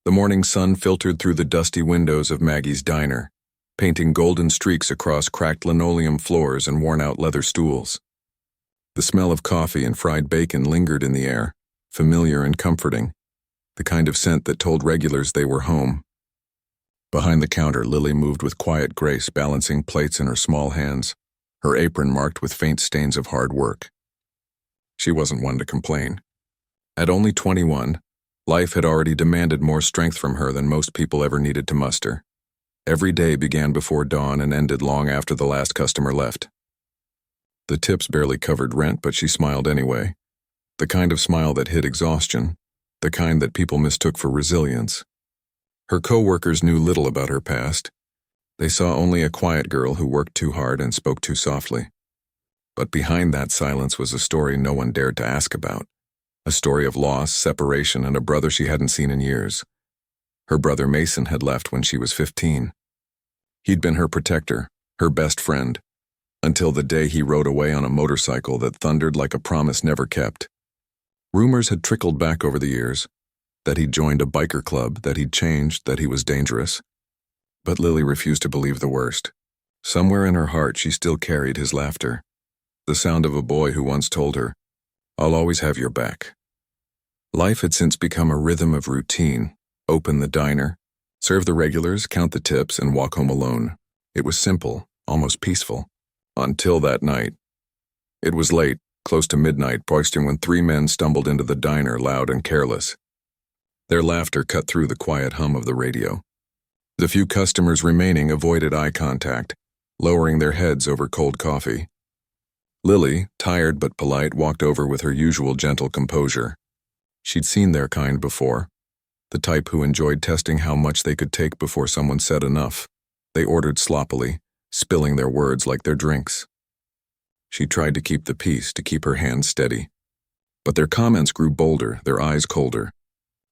The morning sun filtered through the dusty windows of Maggie's diner, painting golden streaks across cracked linoleum floors and worn-out leather stools. The smell of coffee and fried bacon lingered in the air, familiar and comforting, the kind of scent that told regulars they were home. Behind the counter, Lily moved with quiet grace, balancing plates in her small hands, her apron marked with faint stains of hard work. She wasn't one to complain. At only 21, life had already demanded more strength from her than most people ever needed to muster. Every day began before dawn and ended long after the last customer left. The tips barely covered rent, but she smiled anyway. The kind of smile that hid exhaustion, the kind that people mistook for resilience. Her co-workers knew little about her past. They saw only a quiet girl who worked too hard and spoke too softly. But behind that silence was a story no one dared to ask about. A story of loss, separation, and a brother she hadn't seen in years. Her brother Mason had left when she was 15. He'd been her protector, her best friend, until the day he rode away on a motorcycle that thundered like a promise never kept. Rumors had trickled back over the years, that he'd joined a biker club, that he'd changed, that he was dangerous. But Lily refused to believe the worst. Somewhere in her heart she still carried his laughter, the sound of a boy who once told her, "I'll always have your back." Life had since become a rhythm of routine. Open the diner, serve the regulars, count the tips, and walk home alone. It was simple, almost peaceful. Until that night. It was late, close to midnight, poisting when three men stumbled into the diner, loud and careless. Their laughter cut through the quiet hum of the radio. The few customers remaining avoided eye contact, lowering their heads over cold coffee. Lily, tired but polite, walked over with her usual gentle composure. She'd seen their kind before, the type who enjoyed testing how much they could take before someone said enough. They ordered sloppily, spilling their words like their drinks. She tried to keep the peace, to keep her hands steady. But their comments grew bolder, their eyes colder.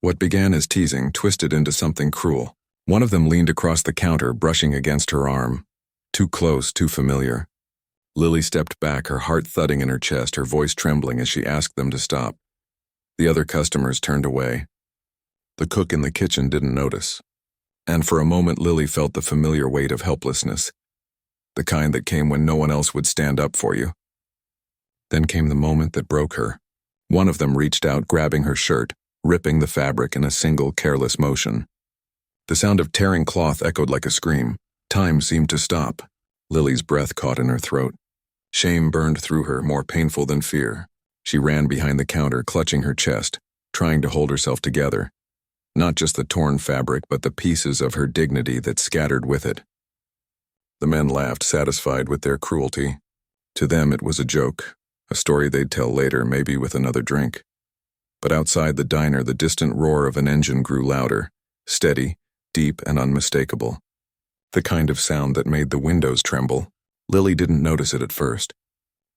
What began as teasing twisted into something cruel. One of them leaned across the counter, brushing against her arm. Too close, too familiar. Lily stepped back, her heart thudding in her chest, her voice trembling as she asked them to stop. The other customers turned away. The cook in the kitchen didn't notice. And for a moment Lily felt the familiar weight of helplessness, the kind that came when no one else would stand up for you. Then came the moment that broke her. One of them reached out, grabbing her shirt, ripping the fabric in a single careless motion. The sound of tearing cloth echoed like a scream. Time seemed to stop. Lily's breath caught in her throat. Shame burned through her, more painful than fear. She ran behind the counter, clutching her chest, trying to hold herself together. Not just the torn fabric, but the pieces of her dignity that scattered with it. The men laughed, satisfied with their cruelty. To them it was a joke, a story they'd tell later, maybe with another drink. But outside the diner, the distant roar of an engine grew louder, steady, deep, and unmistakable. The kind of sound that made the windows tremble. Lily didn't notice it at first.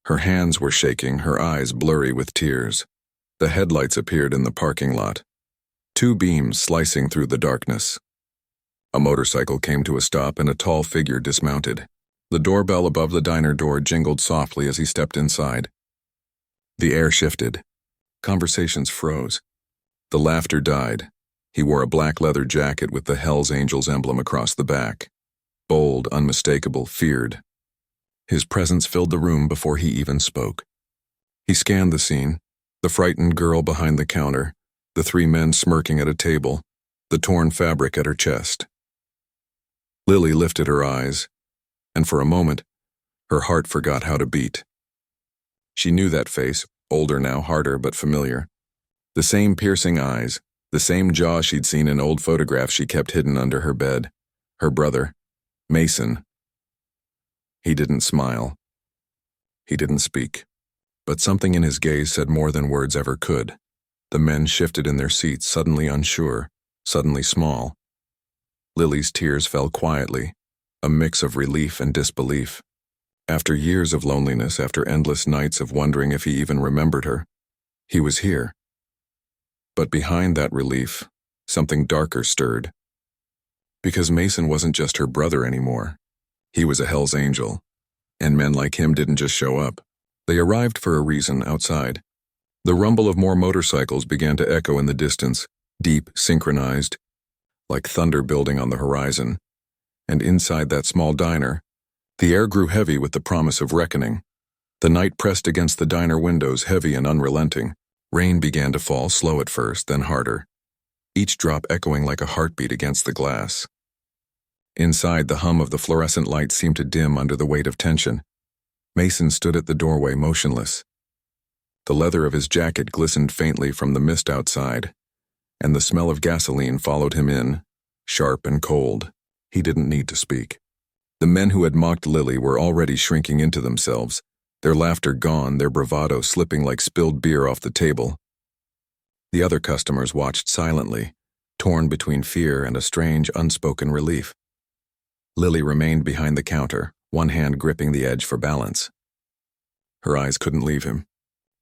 Her hands were shaking, her eyes blurry with tears. The headlights appeared in the parking lot. Two beams slicing through the darkness. A motorcycle came to a stop and a tall figure dismounted. The doorbell above the diner door jingled softly as he stepped inside. The air shifted. Conversations froze. The laughter died. He wore a black leather jacket with the Hells Angels emblem across the back. Bold, unmistakable, feared. His presence filled the room before he even spoke. He scanned the scene, the frightened girl behind the counter, the three men smirking at a table, the torn fabric at her chest. Lily lifted her eyes, and for a moment, her heart forgot how to beat. She knew that face, older now, harder but familiar. The same piercing eyes, the same jaw she'd seen in old photographs she kept hidden under her bed. Her brother, Mason. He didn't smile. He didn't speak. But something in his gaze said more than words ever could. The men shifted in their seats, suddenly unsure, suddenly small. Lily's tears fell quietly, a mix of relief and disbelief. After years of loneliness, after endless nights of wondering if he even remembered her, he was here. But behind that relief, something darker stirred. Because Mason wasn't just her brother anymore. He was a Hell's Angel, and men like him didn't just show up. They arrived for a reason outside. The rumble of more motorcycles began to echo in the distance, deep, synchronized, like thunder building on the horizon. And inside that small diner, the air grew heavy with the promise of reckoning. The night pressed against the diner windows, heavy and unrelenting. Rain began to fall, slow at first, then harder, each drop echoing like a heartbeat against the glass. Inside, the hum of the fluorescent light seemed to dim under the weight of tension. Mason stood at the doorway, motionless. The leather of his jacket glistened faintly from the mist outside, and the smell of gasoline followed him in, sharp and cold. He didn't need to speak. The men who had mocked Lily were already shrinking into themselves, their laughter gone, their bravado slipping like spilled beer off the table. The other customers watched silently, torn between fear and a strange, unspoken relief. Lily remained behind the counter, one hand gripping the edge for balance. Her eyes couldn't leave him.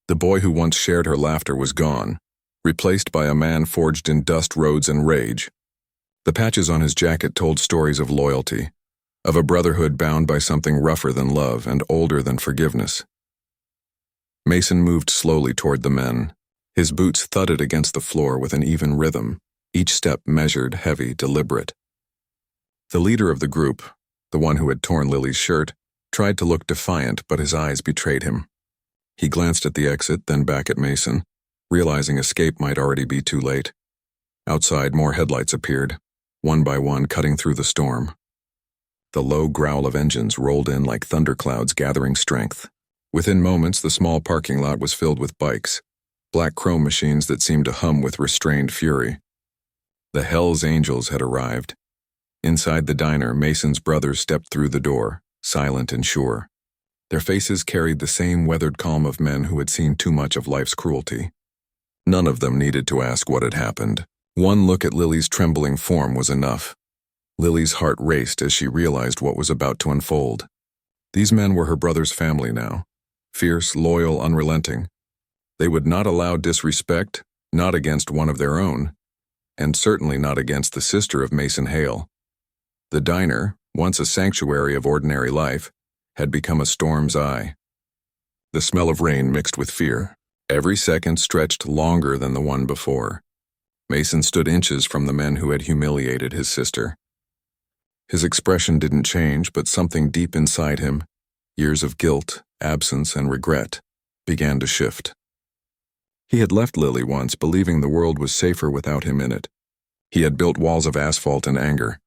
The boy who once shared her laughter was gone, replaced by a man forged in dust, roads, and rage. The patches on his jacket told stories of loyalty, of a brotherhood bound by something rougher than love and older than forgiveness. Mason moved slowly toward the men. His boots thudded against the floor with an even rhythm, each step measured, heavy, deliberate. The leader of the group, the one who had torn Lily's shirt, tried to look defiant, but his eyes betrayed him. He glanced at the exit, then back at Mason, realizing escape might already be too late. Outside, more headlights appeared, one by one cutting through the storm. The low growl of engines rolled in like thunderclouds gathering strength. Within moments, the small parking lot was filled with bikes, black chrome machines that seemed to hum with restrained fury. The Hell's Angels had arrived. Inside the diner, Mason's brothers stepped through the door, silent and sure. Their faces carried the same weathered calm of men who had seen too much of life's cruelty. None of them needed to ask what had happened. One look at Lily's trembling form was enough. Lily's heart raced as she realized what was about to unfold. These men were her brother's family now, fierce, loyal, unrelenting. They would not allow disrespect, not against one of their own, and certainly not against the sister of Mason Hale. The diner, once a sanctuary of ordinary life, had become a storm's eye. The smell of rain mixed with fear. Every second stretched longer than the one before. Mason stood inches from the men who had humiliated his sister. His expression didn't change, but something deep inside him, years of guilt, absence, and regret, began to shift. He had left Lily once, believing the world was safer without him in it. He had built walls of asphalt and anger,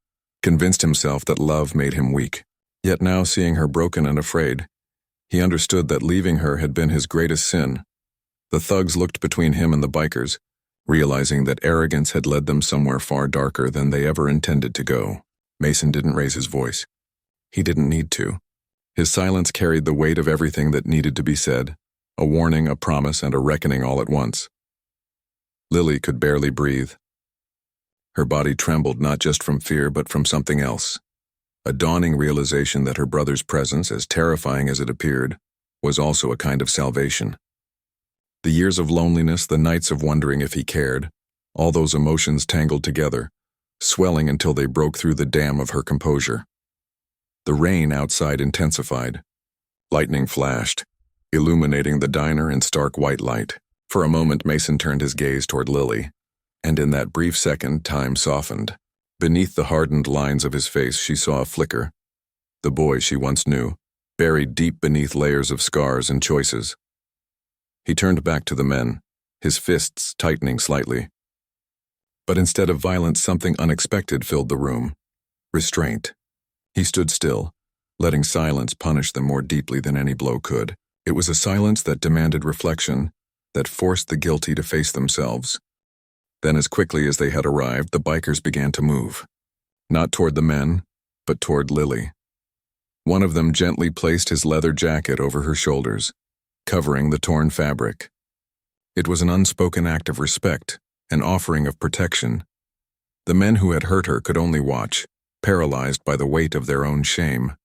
convinced himself that love made him weak. Yet now, seeing her broken and afraid, he understood that leaving her had been his greatest sin. The thugs looked between him and the bikers, realizing that arrogance had led them somewhere far darker than they ever intended to go. Mason didn't raise his voice. He didn't need to. His silence carried the weight of everything that needed to be said, a warning, a promise, and a reckoning all at once. Lily could barely breathe. Her body trembled not just from fear but from something else. A dawning realization that her brother's presence, as terrifying as it appeared, was also a kind of salvation. The years of loneliness, the nights of wondering if he cared, all those emotions tangled together, swelling until they broke through the dam of her composure. The rain outside intensified. Lightning flashed, illuminating the diner in stark white light. For a moment, Mason turned his gaze toward Lily, and in that brief second, time softened. Beneath the hardened lines of his face, she saw a flicker. The boy she once knew, buried deep beneath layers of scars and choices. He turned back to the men, his fists tightening slightly. But instead of violence, something unexpected filled the room. Restraint. He stood still, letting silence punish them more deeply than any blow could. It was a silence that demanded reflection, that forced the guilty to face themselves. Then, as quickly as they had arrived, the bikers began to move. Not toward the men, but toward Lily. One of them gently placed his leather jacket over her shoulders, covering the torn fabric. It was an unspoken act of respect, an offering of protection. The men who had hurt her could only watch, paralyzed by the weight of their own shame.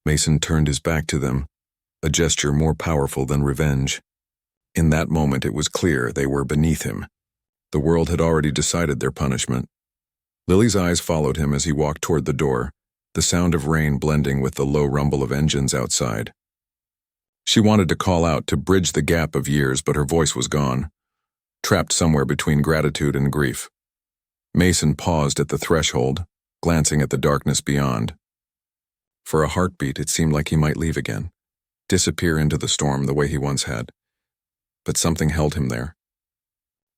Mason turned his back to them, a gesture more powerful than revenge. In that moment it was clear they were beneath him. The world had already decided their punishment. Lily's eyes followed him as he walked toward the door, the sound of rain blending with the low rumble of engines outside. She wanted to call out to bridge the gap of years, but her voice was gone, trapped somewhere between gratitude and grief. Mason paused at the threshold, glancing at the darkness beyond. For a heartbeat, it seemed like he might leave again, disappear into the storm the way he once had. But something held him there.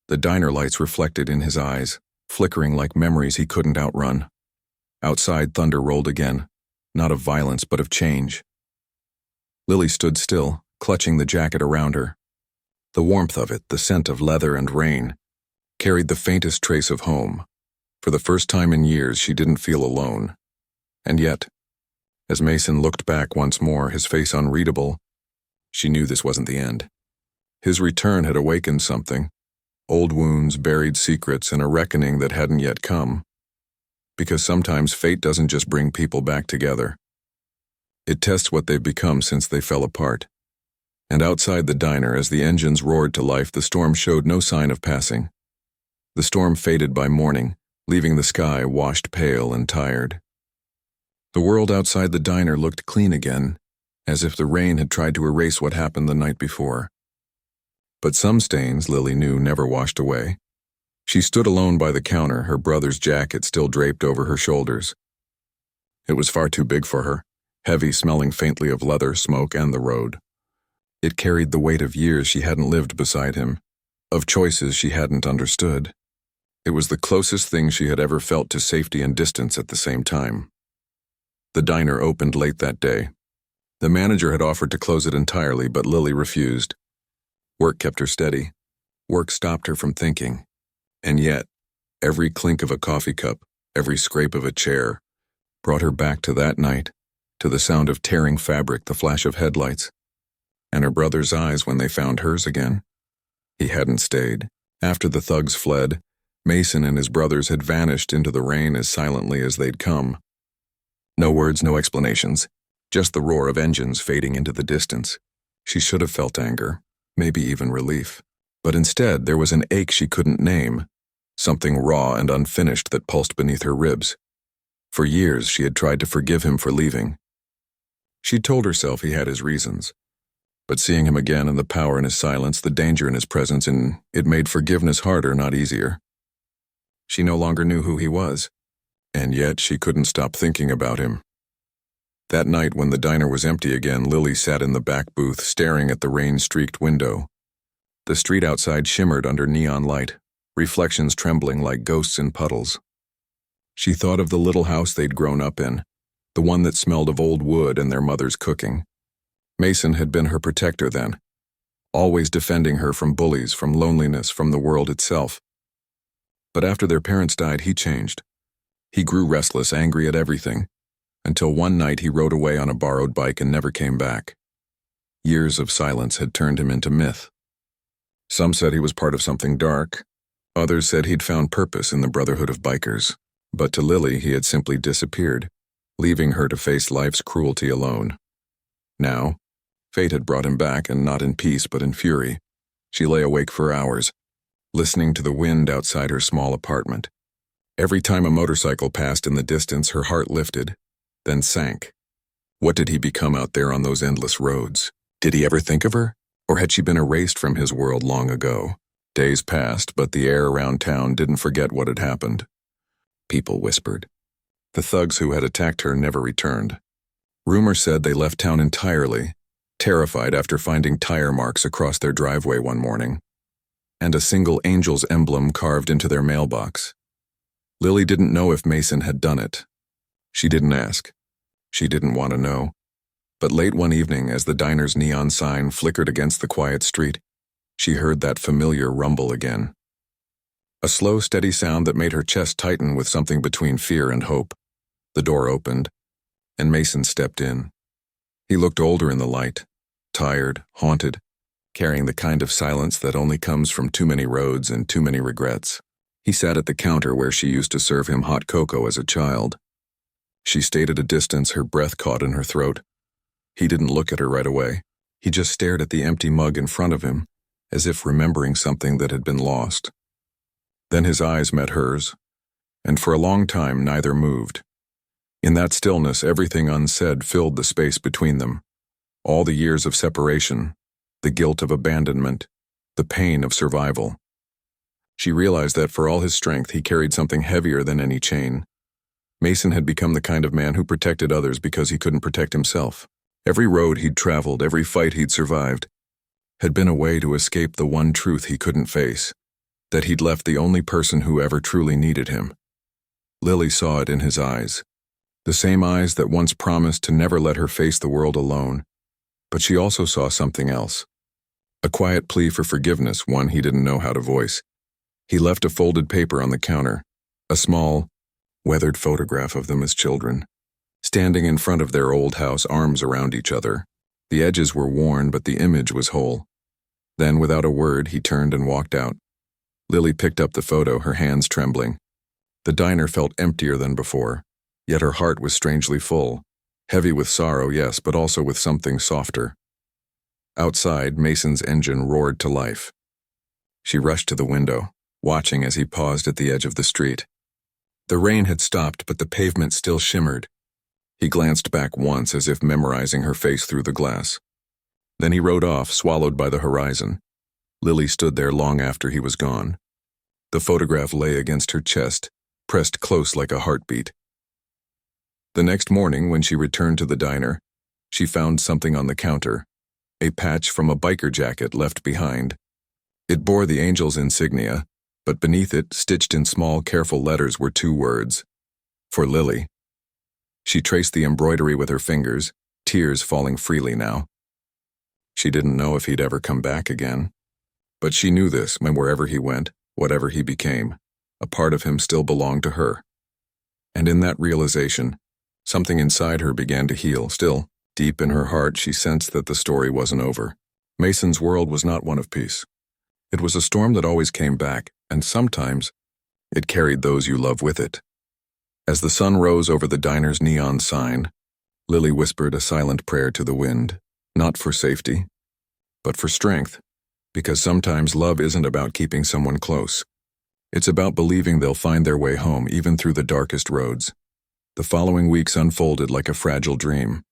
The diner lights reflected in his eyes, flickering like memories he couldn't outrun. Outside, thunder rolled again, not of violence but of change. Lily stood still, clutching the jacket around her. The warmth of it, the scent of leather and rain, carried the faintest trace of home. For the first time in years, she didn't feel alone. And yet, as Mason looked back once more, his face unreadable, she knew this wasn't the end. His return had awakened something, old wounds, buried secrets, and a reckoning that hadn't yet come. Because sometimes fate doesn't just bring people back together. It tests what they've become since they fell apart. And outside the diner, as the engines roared to life, the storm showed no sign of passing. The storm faded by morning, leaving the sky washed pale and tired. The world outside the diner looked clean again, as if the rain had tried to erase what happened the night before. But some stains, Lily knew, never washed away. She stood alone by the counter, her brother's jacket still draped over her shoulders. It was far too big for her, heavy, smelling faintly of leather, smoke, and the road. It carried the weight of years she hadn't lived beside him, of choices she hadn't understood. It was the closest thing she had ever felt to safety and distance at the same time. The diner opened late that day. The manager had offered to close it entirely, but Lily refused. Work kept her steady. Work stopped her from thinking. And yet, every clink of a coffee cup, every scrape of a chair, brought her back to that night, to the sound of tearing fabric, the flash of headlights, and her brother's eyes when they found hers again. He hadn't stayed. After the thugs fled, Mason and his brothers had vanished into the rain as silently as they'd come. No words, no explanations, just the roar of engines fading into the distance. She should have felt anger, maybe even relief. But instead, there was an ache she couldn't name, something raw and unfinished that pulsed beneath her ribs. For years, she had tried to forgive him for leaving. She'd told herself he had his reasons. But seeing him again and the power in his silence, the danger in his presence, and it made forgiveness harder, not easier. She no longer knew who he was, and yet she couldn't stop thinking about him. That night when the diner was empty again, Lily sat in the back booth, staring at the rain-streaked window. The street outside shimmered under neon light, reflections trembling like ghosts in puddles. She thought of the little house they'd grown up in, the one that smelled of old wood and their mother's cooking. Mason had been her protector then, always defending her from bullies, from loneliness, from the world itself. But after their parents died, he changed. He grew restless, angry at everything, until one night he rode away on a borrowed bike and never came back. Years of silence had turned him into myth. Some said he was part of something dark. Others said he'd found purpose in the brotherhood of bikers. But to Lily, he had simply disappeared, leaving her to face life's cruelty alone. Now, fate had brought him back, and not in peace but in fury. She lay awake for hours, listening to the wind outside her small apartment. Every time a motorcycle passed in the distance, her heart lifted, then sank. What did he become out there on those endless roads? Did he ever think of her? Or had she been erased from his world long ago? Days passed, but the air around town didn't forget what had happened. People whispered. The thugs who had attacked her never returned. Rumor said they left town entirely, terrified after finding tire marks across their driveway one morning, and a single angel's emblem carved into their mailbox. Lily didn't know if Mason had done it. She didn't ask. She didn't want to know. But late one evening, as the diner's neon sign flickered against the quiet street, she heard that familiar rumble again. A slow, steady sound that made her chest tighten with something between fear and hope. The door opened, and Mason stepped in. He looked older in the light, tired, haunted, carrying the kind of silence that only comes from too many roads and too many regrets. He sat at the counter where she used to serve him hot cocoa as a child. She stayed at a distance, her breath caught in her throat. He didn't look at her right away. He just stared at the empty mug in front of him, as if remembering something that had been lost. Then his eyes met hers, and for a long time neither moved. In that stillness, everything unsaid filled the space between them. All the years of separation, the guilt of abandonment, the pain of survival. She realized that for all his strength, he carried something heavier than any chain. Mason had become the kind of man who protected others because he couldn't protect himself. Every road he'd traveled, every fight he'd survived, had been a way to escape the one truth he couldn't face, that he'd left the only person who ever truly needed him. Lily saw it in his eyes, the same eyes that once promised to never let her face the world alone. But she also saw something else, a quiet plea for forgiveness, one he didn't know how to voice. He left a folded paper on the counter, a small, weathered photograph of them as children, standing in front of their old house, arms around each other. The edges were worn, but the image was whole. Then, without a word, he turned and walked out. Lily picked up the photo, her hands trembling. The diner felt emptier than before, yet her heart was strangely full, heavy with sorrow, yes, but also with something softer. Outside, Mason's engine roared to life. She rushed to the window, watching as he paused at the edge of the street. The rain had stopped, but the pavement still shimmered. He glanced back once, as if memorizing her face through the glass. Then he rode off, swallowed by the horizon. Lily stood there long after he was gone. The photograph lay against her chest, pressed close like a heartbeat. The next morning, when she returned to the diner, she found something on the counter, a patch from a biker jacket left behind. It bore the Angel's insignia, but beneath it, stitched in small, careful letters, were two words: for Lily. She traced the embroidery with her fingers, tears falling freely now. She didn't know if he'd ever come back again. But she knew this, when wherever he went, whatever he became, a part of him still belonged to her. And in that realization, something inside her began to heal. Still, deep in her heart, she sensed that the story wasn't over. Mason's world was not one of peace. It was a storm that always came back, and sometimes it carried those you love with it. As the sun rose over the diner's neon sign, Lily whispered a silent prayer to the wind, not for safety, but for strength, because sometimes love isn't about keeping someone close. It's about believing they'll find their way home, even through the darkest roads. The following weeks unfolded like a fragile dream.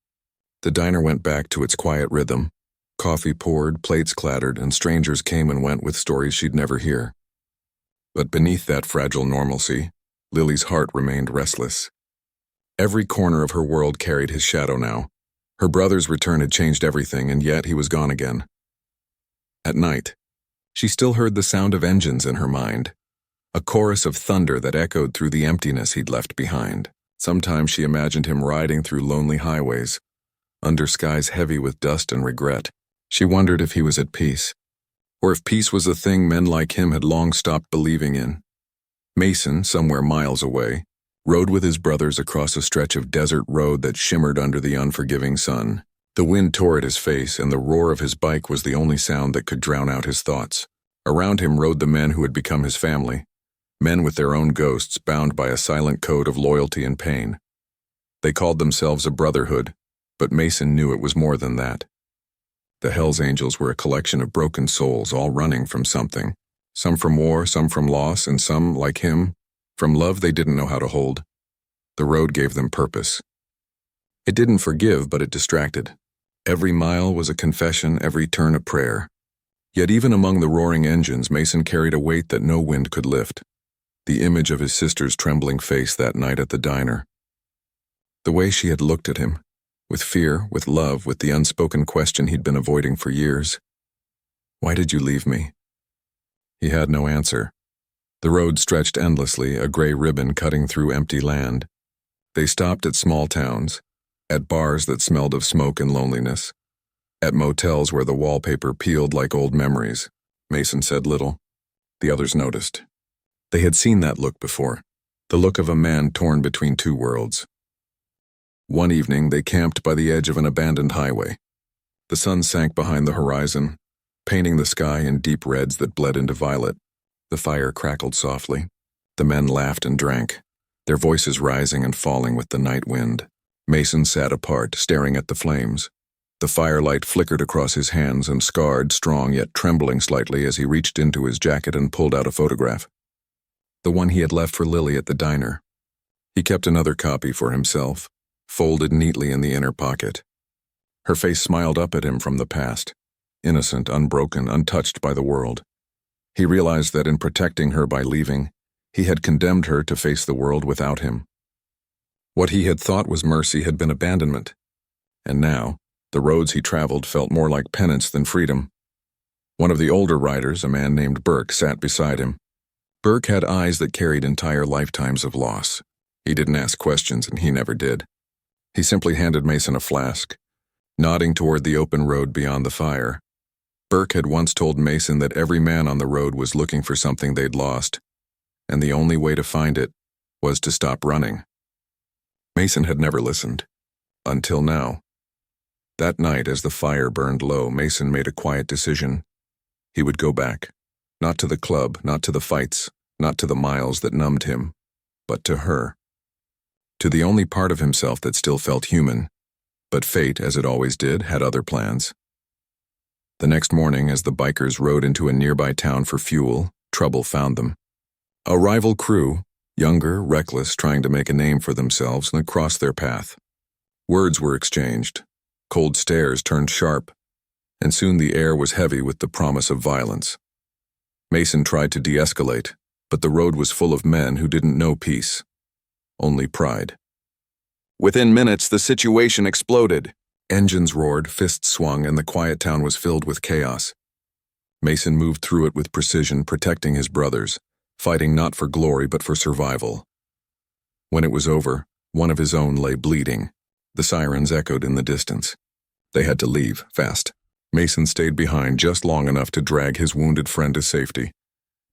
The diner went back to its quiet rhythm. Coffee poured, plates clattered, and strangers came and went with stories she'd never hear. But beneath that fragile normalcy, Lily's heart remained restless. Every corner of her world carried his shadow now. Her brother's return had changed everything, and yet he was gone again. At night, she still heard the sound of engines in her mind, a chorus of thunder that echoed through the emptiness he'd left behind. Sometimes she imagined him riding through lonely highways, under skies heavy with dust and regret. She wondered if he was at peace, or if peace was a thing men like him had long stopped believing in. Mason, somewhere miles away, rode with his brothers across a stretch of desert road that shimmered under the unforgiving sun. The wind tore at his face, and the roar of his bike was the only sound that could drown out his thoughts. Around him rode the men who had become his family, men with their own ghosts bound by a silent code of loyalty and pain. They called themselves a brotherhood, but Mason knew it was more than that. The Hells Angels were a collection of broken souls, all running from something. Some from war, some from loss, and some, like him, from love they didn't know how to hold. The road gave them purpose. It didn't forgive, but it distracted. Every mile was a confession, every turn a prayer. Yet even among the roaring engines, Mason carried a weight that no wind could lift. The image of his sister's trembling face that night at the diner. The way she had looked at him, with fear, with love, with the unspoken question he'd been avoiding for years. Why did you leave me? He had no answer. The road stretched endlessly, a gray ribbon cutting through empty land. They stopped at small towns, at bars that smelled of smoke and loneliness, at motels where the wallpaper peeled like old memories. Mason said little. The others noticed. They had seen that look before, the look of a man torn between two worlds. One evening, they camped by the edge of an abandoned highway. The sun sank behind the horizon, painting the sky in deep reds that bled into violet. The fire crackled softly. The men laughed and drank, their voices rising and falling with the night wind. Mason sat apart, staring at the flames. The firelight flickered across his hands and scarred, strong yet trembling slightly as he reached into his jacket and pulled out a photograph. The one he had left for Lily at the diner. He kept another copy for himself, folded neatly in the inner pocket. Her face smiled up at him from the past, innocent, unbroken, untouched by the world. He realized that in protecting her by leaving, he had condemned her to face the world without him. What he had thought was mercy had been abandonment, and now, the roads he traveled felt more like penance than freedom. One of the older riders, a man named Burke, sat beside him. Burke had eyes that carried entire lifetimes of loss. He didn't ask questions, and he never did. He simply handed Mason a flask, nodding toward the open road beyond the fire. Burke had once told Mason that every man on the road was looking for something they'd lost, and the only way to find it was to stop running. Mason had never listened, until now. That night, as the fire burned low, Mason made a quiet decision. He would go back, not to the club, not to the fights, not to the miles that numbed him, but to her. To the only part of himself that still felt human. But fate, as it always did, had other plans. The next morning, as the bikers rode into a nearby town for fuel, trouble found them. A rival crew, younger, reckless, trying to make a name for themselves, crossed their path. Words were exchanged. Cold stares turned sharp, and soon the air was heavy with the promise of violence. Mason tried to de-escalate, but the road was full of men who didn't know peace, only pride. Within minutes, the situation exploded. Engines roared, fists swung, and the quiet town was filled with chaos. Mason moved through it with precision, protecting his brothers, fighting not for glory but for survival. When it was over, one of his own lay bleeding. The sirens echoed in the distance. They had to leave, fast. Mason stayed behind just long enough to drag his wounded friend to safety,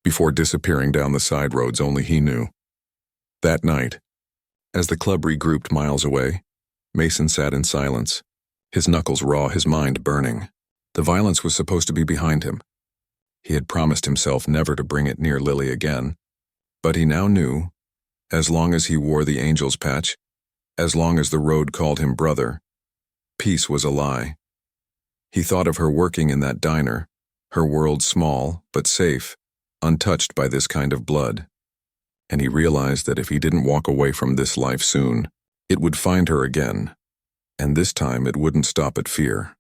before disappearing down the side roads only he knew. That night, as the club regrouped miles away, Mason sat in silence, his knuckles raw, his mind burning. The violence was supposed to be behind him. He had promised himself never to bring it near Lily again, but he now knew, as long as he wore the angel's patch, as long as the road called him brother, peace was a lie. He thought of her working in that diner, her world small but safe, untouched by this kind of blood. And he realized that if he didn't walk away from this life soon, it would find her again, and this time it wouldn't stop at fear.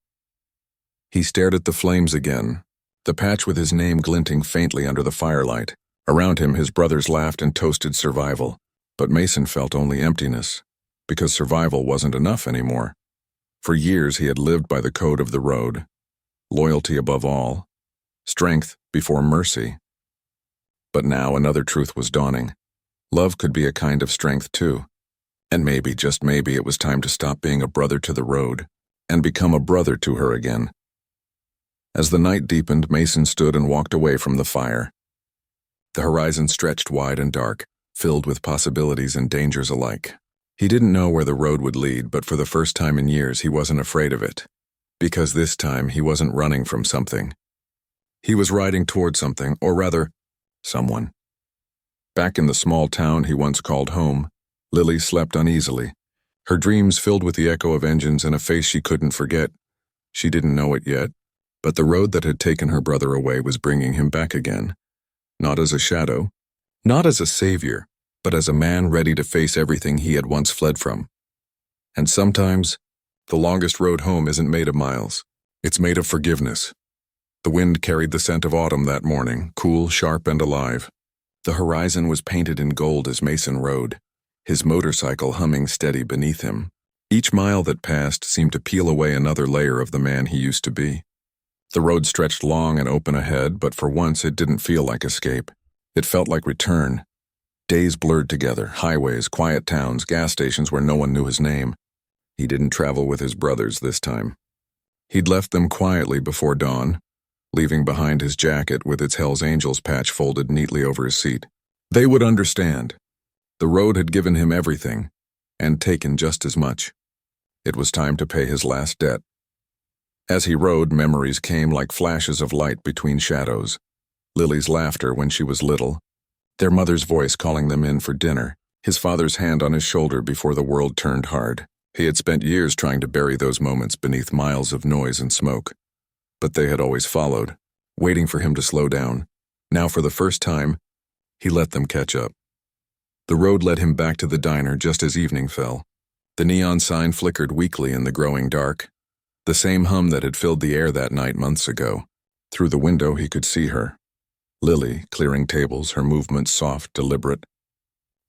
He stared at the flames again, the patch with his name glinting faintly under the firelight. Around him, his brothers laughed and toasted survival, but Mason felt only emptiness, because survival wasn't enough anymore. For years he had lived by the code of the road, loyalty above all, strength before mercy. But now another truth was dawning. Love could be a kind of strength too. And maybe, just maybe, it was time to stop being a brother to the road and become a brother to her again. As the night deepened, Mason stood and walked away from the fire. The horizon stretched wide and dark, filled with possibilities and dangers alike. He didn't know where the road would lead, but for the first time in years he wasn't afraid of it. Because this time he wasn't running from something. He was riding toward something, or rather, someone. Back in the small town he once called home, Lily slept uneasily, her dreams filled with the echo of engines and a face she couldn't forget. She didn't know it yet, but the road that had taken her brother away was bringing him back again. Not as a shadow, not as a savior, but as a man ready to face everything he had once fled from. And sometimes, the longest road home isn't made of miles. It's made of forgiveness. The wind carried the scent of autumn that morning, cool, sharp, and alive. The horizon was painted in gold as Mason rode, his motorcycle humming steady beneath him. Each mile that passed seemed to peel away another layer of the man he used to be. The road stretched long and open ahead, but for once it didn't feel like escape. It felt like return. Days blurred together, highways, quiet towns, gas stations where no one knew his name. He didn't travel with his brothers this time. He'd left them quietly before dawn, leaving behind his jacket with its Hell's Angels patch folded neatly over his seat. They would understand. The road had given him everything, and taken just as much. It was time to pay his last debt. As he rode, memories came like flashes of light between shadows. Lily's laughter when she was little, their mother's voice calling them in for dinner, his father's hand on his shoulder before the world turned hard. He had spent years trying to bury those moments beneath miles of noise and smoke. But they had always followed, waiting for him to slow down. Now, for the first time, he let them catch up. The road led him back to the diner just as evening fell. The neon sign flickered weakly in the growing dark, the same hum that had filled the air that night months ago. Through the window he could see her. Lily, clearing tables, her movements soft, deliberate.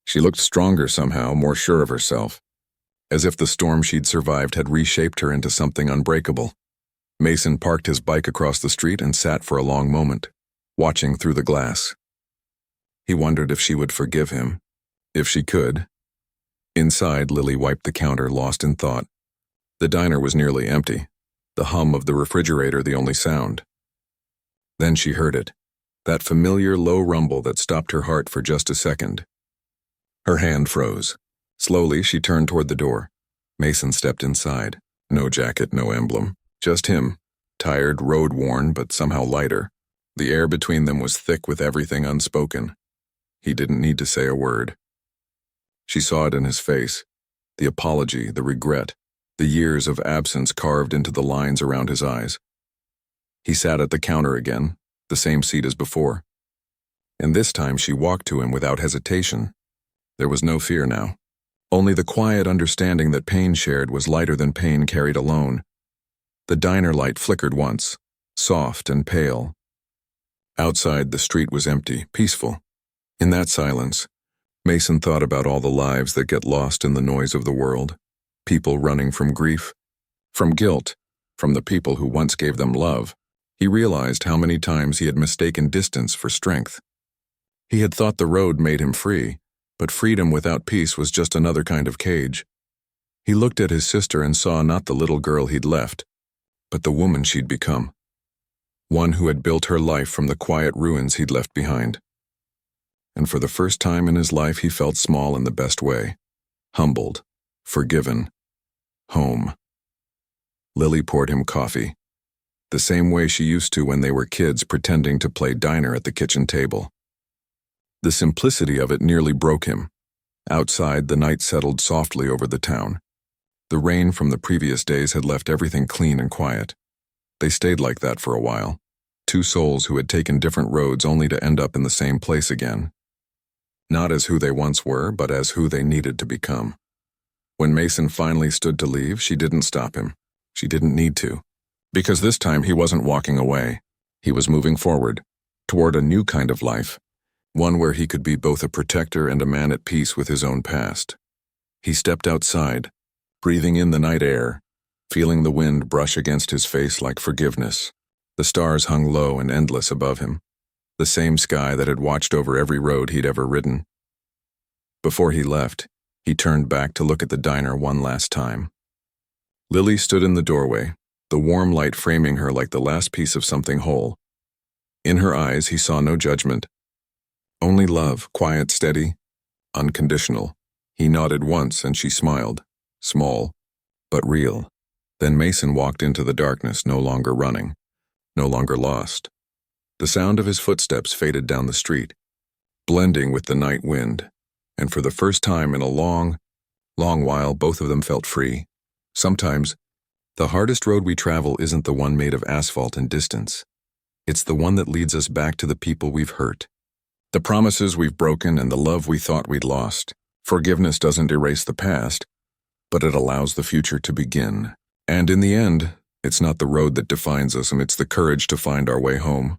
She looked stronger somehow, more sure of herself, as if the storm she'd survived had reshaped her into something unbreakable. Mason parked his bike across the street and sat for a long moment, watching through the glass. He wondered if she would forgive him, if she could. Inside, Lily wiped the counter, lost in thought. The diner was nearly empty, the hum of the refrigerator the only sound. Then she heard it, that familiar low rumble that stopped her heart for just a second. Her hand froze. Slowly, she turned toward the door. Mason stepped inside. No jacket, no emblem. Just him, tired, road-worn, but somehow lighter. The air between them was thick with everything unspoken. He didn't need to say a word. She saw it in his face, the apology, the regret, the years of absence carved into the lines around his eyes. He sat at the counter again, the same seat as before. And this time she walked to him without hesitation. There was no fear now. Only the quiet understanding that pain shared was lighter than pain carried alone. The diner light flickered once, soft and pale. Outside, the street was empty, peaceful. In that silence, Mason thought about all the lives that get lost in the noise of the world. People running from grief, from guilt, from the people who once gave them love. He realized how many times he had mistaken distance for strength. He had thought the road made him free, but freedom without peace was just another kind of cage. He looked at his sister and saw not the little girl he'd left, but the woman she'd become. One who had built her life from the quiet ruins he'd left behind. And for the first time in his life he felt small in the best way. Humbled, forgiven, home. Lily poured him coffee, the same way she used to when they were kids pretending to play diner at the kitchen table. The simplicity of it nearly broke him. Outside, the night settled softly over the town. The rain from the previous days had left everything clean and quiet. They stayed like that for a while, two souls who had taken different roads only to end up in the same place again. Not as who they once were, but as who they needed to become. When Mason finally stood to leave, she didn't stop him. She didn't need to. Because this time he wasn't walking away. He was moving forward, toward a new kind of life. One where he could be both a protector and a man at peace with his own past. He stepped outside, breathing in the night air, feeling the wind brush against his face like forgiveness. The stars hung low and endless above him, the same sky that had watched over every road he'd ever ridden. Before he left, he turned back to look at the diner one last time. Lily stood in the doorway, the warm light framing her like the last piece of something whole. In her eyes he saw no judgment. Only love, quiet, steady, unconditional. He nodded once and she smiled, small, but real. Then Mason walked into the darkness, no longer running, no longer lost. The sound of his footsteps faded down the street, blending with the night wind, and for the first time in a long, long while, both of them felt free. Sometimes, the hardest road we travel isn't the one made of asphalt and distance. It's the one that leads us back to the people we've hurt. The promises we've broken and the love we thought we'd lost. Forgiveness doesn't erase the past, but it allows the future to begin. And in the end, it's not the road that defines us, and it's the courage to find our way home.